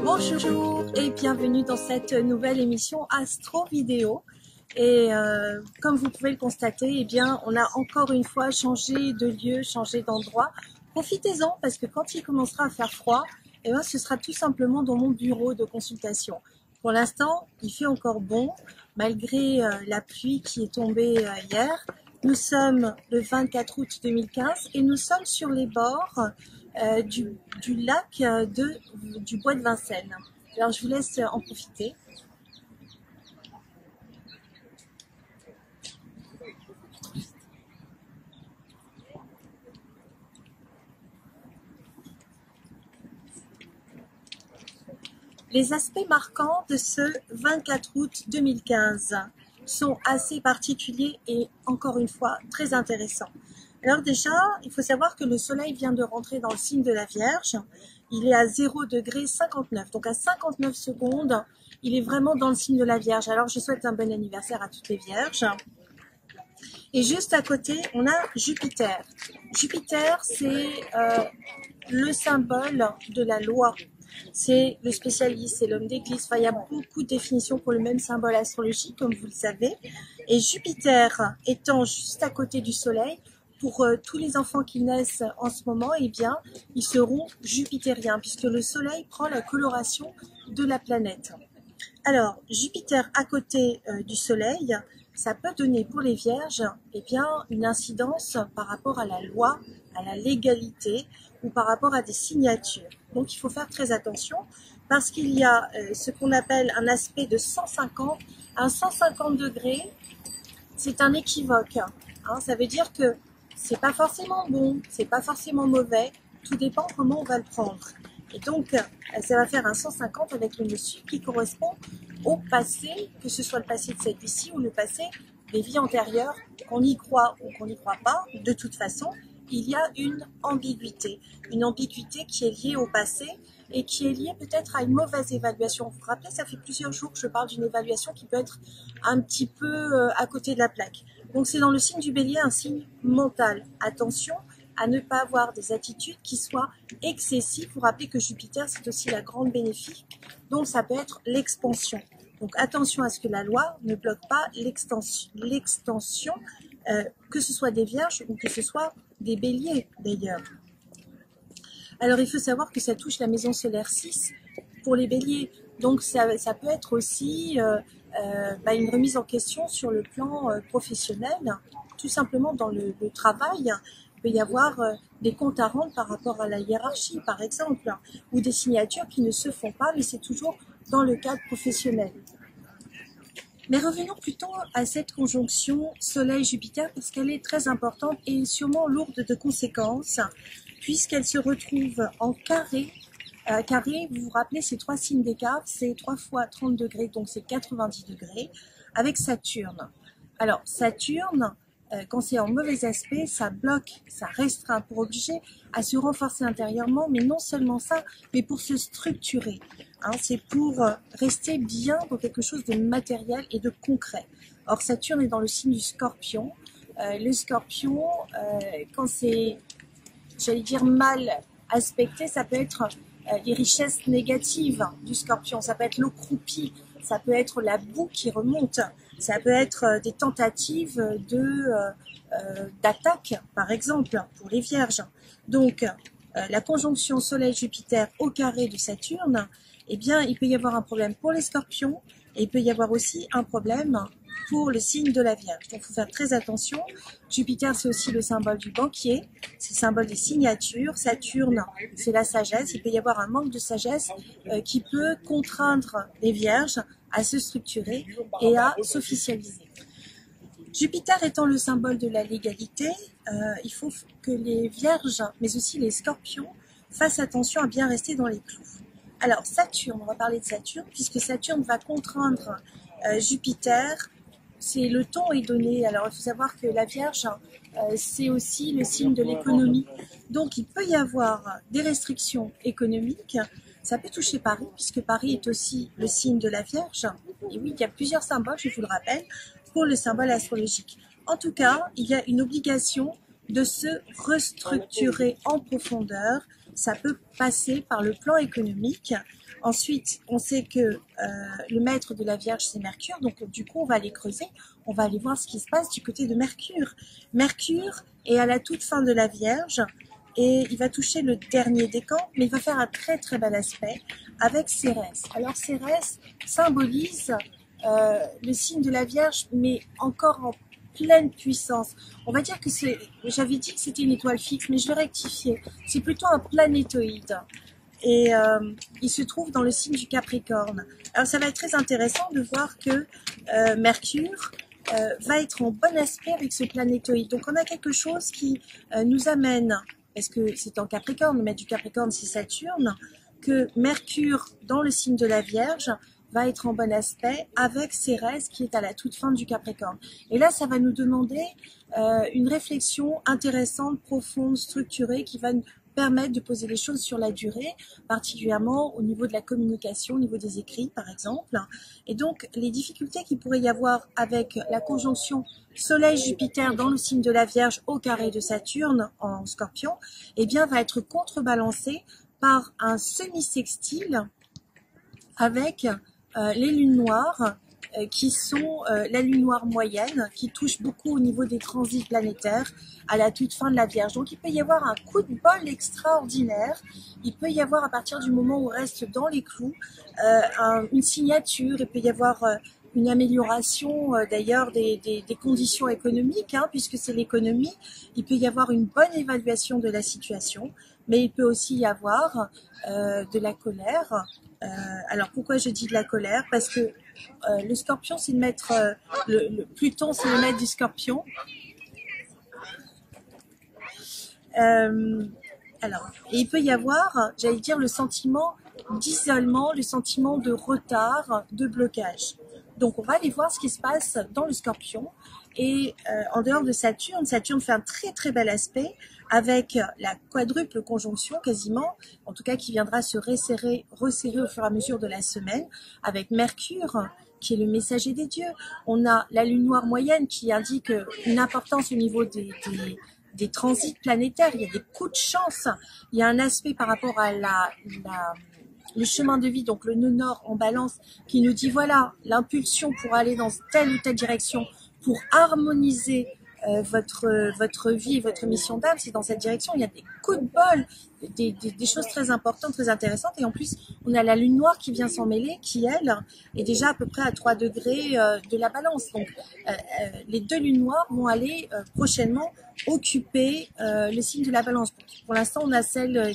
Bonjour et bienvenue dans cette nouvelle émission Astro Vidéo. Et comme vous pouvez le constater, eh bien, on a encore une fois changé de lieu, changé d'endroit. Profitez-en parce que quand il commencera à faire froid, eh bien, ce sera tout simplement dans mon bureau de consultation. Pour l'instant, il fait encore bon malgré la pluie qui est tombée hier. Nous sommes le 24 août 2015 et nous sommes sur les bords du lac du bois de Vincennes. Alors je vous laisse en profiter. Les aspects marquants de ce 24 août 2015 sont assez particuliers et encore une fois très intéressants. Alors déjà, il faut savoir que le soleil vient de rentrer dans le signe de la Vierge. Il est à 0,59 donc à 59 secondes, il est vraiment dans le signe de la Vierge. Alors je souhaite un bon anniversaire à toutes les Vierges. Et juste à côté, on a Jupiter. Jupiter, c'est le symbole de la loi. C'est le spécialiste, c'est l'homme d'église. Enfin, il y a beaucoup de définitions pour le même symbole astrologique, comme vous le savez. Et Jupiter étant juste à côté du Soleil, pour tous les enfants qui naissent en ce moment, eh bien, ils seront jupitériens, puisque le Soleil prend la coloration de la planète. Alors, Jupiter à côté du Soleil, ça peut donner pour les Vierges eh bien, une incidence par rapport à la loi, à la légalité ou par rapport à des signatures. Donc il faut faire très attention parce qu'il y a ce qu'on appelle un aspect de 150 à 150 degrés. C'est un équivoque. Hein, ça veut dire que c'est pas forcément bon, c'est pas forcément mauvais, tout dépend comment on va le prendre. Et donc, ça va faire un 150 avec le monsieur qui correspond au passé, que ce soit le passé de cette vie-ci ou le passé des vies antérieures, qu'on y croit ou qu'on n'y croit pas. De toute façon, il y a une ambiguïté qui est liée au passé et qui est liée peut-être à une mauvaise évaluation. Vous vous rappelez, ça fait plusieurs jours que je parle d'une évaluation qui peut être un petit peu à côté de la plaque. Donc c'est dans le signe du Bélier, un signe mental. Attention à ne pas avoir des attitudes qui soient excessives. Vous vous rappelez que Jupiter, c'est aussi la grande bénéfique, donc ça peut être l'expansion. Donc attention à ce que la loi ne bloque pas l'extension, que ce soit des Vierges ou que ce soit des Béliers d'ailleurs. Alors il faut savoir que ça touche la maison solaire 6 pour les Béliers. Donc ça peut être aussi une remise en question sur le plan professionnel, tout simplement dans le travail. Il peut y avoir des comptes à rendre par rapport à la hiérarchie, par exemple, ou des signatures qui ne se font pas, mais c'est toujours dans le cadre professionnel. Mais revenons plutôt à cette conjonction Soleil-Jupiter parce qu'elle est très importante et sûrement lourde de conséquences puisqu'elle se retrouve en carré. Carré, vous vous rappelez, c'est 3 signes d'écart, c'est 3 fois 30 degrés, donc c'est 90 degrés, avec Saturne. Alors, Saturne, quand c'est en mauvais aspect, ça bloque, ça restreint pour obliger à se renforcer intérieurement, mais non seulement ça, mais pour se structurer. Hein, c'est pour rester bien dans quelque chose de matériel et de concret. Or, Saturne est dans le signe du Scorpion. Le Scorpion, quand c'est, j'allais dire, mal aspecté, ça peut être les richesses négatives du Scorpion, ça peut être l'eau croupie, ça peut être la boue qui remonte, ça peut être des tentatives d'attaque, par exemple, pour les Vierges. Donc, la conjonction Soleil-Jupiter au carré de Saturne, eh bien, il peut y avoir un problème pour les Scorpions et il peut y avoir aussi un problème pour le signe de la Vierge. Donc, il faut faire très attention. Jupiter, c'est aussi le symbole du banquier, c'est le symbole des signatures. Saturne, c'est la sagesse. Il peut y avoir un manque de sagesse qui peut contraindre les Vierges à se structurer et à s'officialiser. Jupiter étant le symbole de la légalité, il faut que les Vierges, mais aussi les Scorpions, fassent attention à bien rester dans les clous. Alors, Saturne, on va parler de Saturne, puisque Saturne va contraindre Jupiter c'est le ton est donné. Alors il faut savoir que la Vierge, c'est aussi le signe de l'économie. Donc il peut y avoir des restrictions économiques. Ça peut toucher Paris, puisque Paris est aussi le signe de la Vierge. Et oui, il y a plusieurs symboles, je vous le rappelle, pour le symbole astrologique. En tout cas, il y a une obligation de se restructurer en profondeur. Ça peut passer par le plan économique. Ensuite, on sait que le maître de la Vierge, c'est Mercure. Donc, du coup, on va aller creuser. On va aller voir ce qui se passe du côté de Mercure. Mercure est à la toute fin de la Vierge. Et il va toucher le dernier décan, mais il va faire un très très bel aspect avec Cérès. Alors Cérès symbolise le signe de la Vierge, mais encore en pleine puissance. On va dire que j'avais dit que c'était une étoile fixe, mais je vais rectifier. C'est plutôt un planétoïde. Et il se trouve dans le signe du Capricorne. Alors ça va être très intéressant de voir que Mercure va être en bon aspect avec ce planétoïde. Donc on a quelque chose qui nous amène, parce que c'est en Capricorne, mais du Capricorne c'est Saturne, que Mercure dans le signe de la Vierge va être en bon aspect avec Cérès qui est à la toute fin du Capricorne. Et là, ça va nous demander une réflexion intéressante, profonde, structurée, qui va nous permettre de poser les choses sur la durée, particulièrement au niveau de la communication, au niveau des écrits, par exemple. Et donc, les difficultés qu'il pourrait y avoir avec la conjonction Soleil-Jupiter dans le signe de la Vierge au carré de Saturne en Scorpion, eh bien, va être contrebalancée par un semi-sextile avec les lunes noires qui sont la lune noire moyenne, qui touche beaucoup au niveau des transits planétaires à la toute fin de la Vierge. Donc il peut y avoir un coup de bol extraordinaire, il peut y avoir à partir du moment où on reste dans les clous, une signature, il peut y avoir une amélioration d'ailleurs des conditions économiques, puisque c'est l'économie, il peut y avoir une bonne évaluation de la situation, mais il peut aussi y avoir de la colère. Alors pourquoi je dis de la colère? Parce que le Scorpion, c'est le maître, le Pluton, c'est le maître du Scorpion. Alors, et il peut y avoir, j'allais dire, le sentiment d'isolement, le sentiment de retard, de blocage. Donc, on va aller voir ce qui se passe dans le Scorpion. Et en dehors de Saturne, Saturne fait un très très bel aspect avec la quadruple conjonction quasiment, en tout cas qui viendra se resserrer au fur et à mesure de la semaine, avec Mercure qui est le messager des dieux. On a la lune noire moyenne qui indique une importance au niveau des transits planétaires. Il y a des coups de chance. Il y a un aspect par rapport à le chemin de vie, donc le nœud nord en balance, qui nous dit voilà, l'impulsion pour aller dans telle ou telle direction, pour harmoniser votre vie et votre mission d'âme, c'est dans cette direction. Il y a des coups de bol, des choses très importantes, très intéressantes. Et en plus, on a la lune noire qui vient s'en mêler, qui, elle, est déjà à peu près à 3 degrés de la balance. Donc, les deux lunes noires vont aller prochainement occuper le signe de la balance. Pour l'instant, on a celle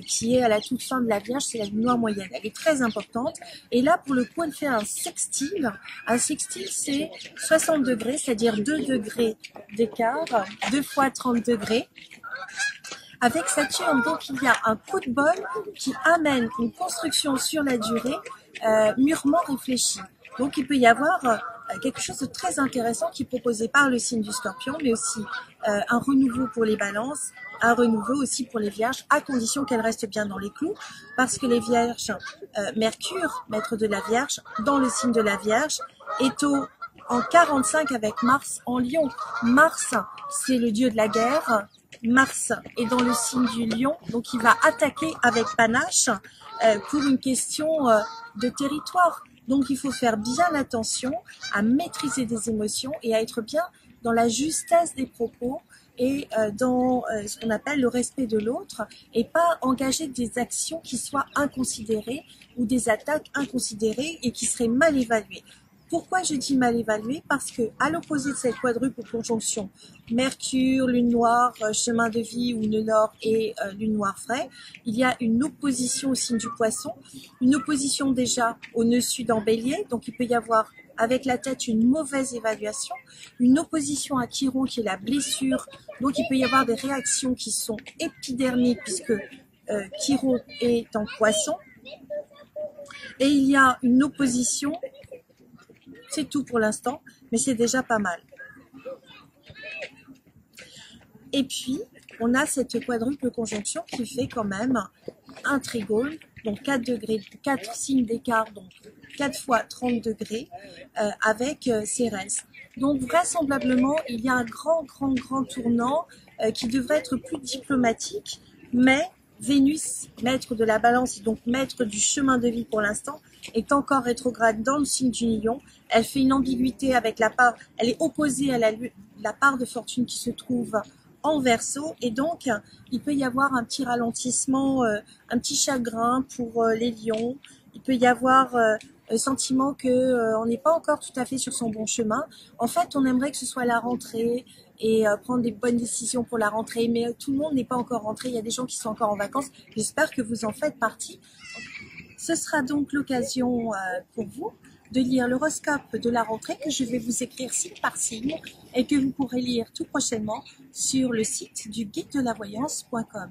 qui est à la toute fin de la Vierge, c'est la lune noire moyenne. Elle est très importante. Et là, pour le coup, elle fait un sextile. Un sextile, c'est 60 degrés, c'est-à-dire 2 degrés d'écart, 2 fois 30 degrés. Avec Saturne, donc il y a un coup de bol qui amène une construction sur la durée mûrement réfléchie. Donc il peut y avoir quelque chose de très intéressant qui est proposé par le signe du Scorpion, mais aussi un renouveau pour les balances, un renouveau aussi pour les Vierges, à condition qu'elles restent bien dans les clous, parce que les Vierges, Mercure, maître de la Vierge, dans le signe de la Vierge, est en 45 avec Mars en Lion. Mars, c'est le dieu de la guerre. Mars est dans le signe du Lion, donc il va attaquer avec panache pour une question de territoire. Donc il faut faire bien attention à maîtriser des émotions et à être bien dans la justesse des propos et dans ce qu'on appelle le respect de l'autre et pas engager des actions qui soient inconsidérées ou des attaques inconsidérées et qui seraient mal évaluées. Pourquoi je dis mal évalué? Parce que à l'opposé de cette quadruple conjonction, Mercure, lune noire, chemin de vie ou nœud nord et lune noire frais, il y a une opposition au signe du Poisson, une opposition déjà au nœud sud en Bélier, donc il peut y avoir avec la tête une mauvaise évaluation, une opposition à Chiron qui est la blessure, donc il peut y avoir des réactions qui sont épidermiques puisque Chiron est en Poisson, et il y a une opposition. C'est tout pour l'instant. mais c'est déjà pas mal. Et puis, on a cette quadruple conjonction qui fait quand même un trigone, donc 4 degrés, 4 signes d'écart, donc 4 fois 30 degrés, avec Cérès. Donc vraisemblablement, il y a un grand tournant qui devrait être plus diplomatique, mais Vénus, maître de la balance et donc maître du chemin de vie pour l'instant, est encore rétrograde dans le signe du Lion. Elle fait une ambiguïté avec la part, elle est opposée à la part de fortune qui se trouve en Verseau, et donc il peut y avoir un petit ralentissement, un petit chagrin pour les lions. Il peut y avoir le sentiment que on n'est pas encore tout à fait sur son bon chemin. En fait, on aimerait que ce soit la rentrée et prendre des bonnes décisions pour la rentrée, mais tout le monde n'est pas encore rentré. Il y a des gens qui sont encore en vacances. J'espère que vous en faites partie. Ce sera donc l'occasion pour vous de lire l'horoscope de la rentrée que je vais vous écrire signe par signe et que vous pourrez lire tout prochainement sur le site du guidedelavoyance.com.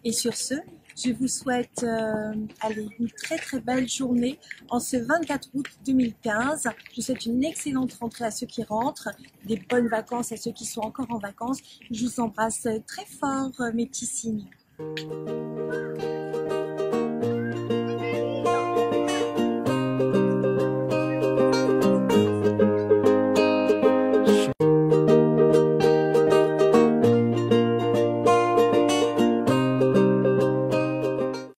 Et sur ce, je vous souhaite une très belle journée en ce 24 août 2015. Je vous souhaite une excellente rentrée à ceux qui rentrent, des bonnes vacances à ceux qui sont encore en vacances. Je vous embrasse très fort, mes petits signes.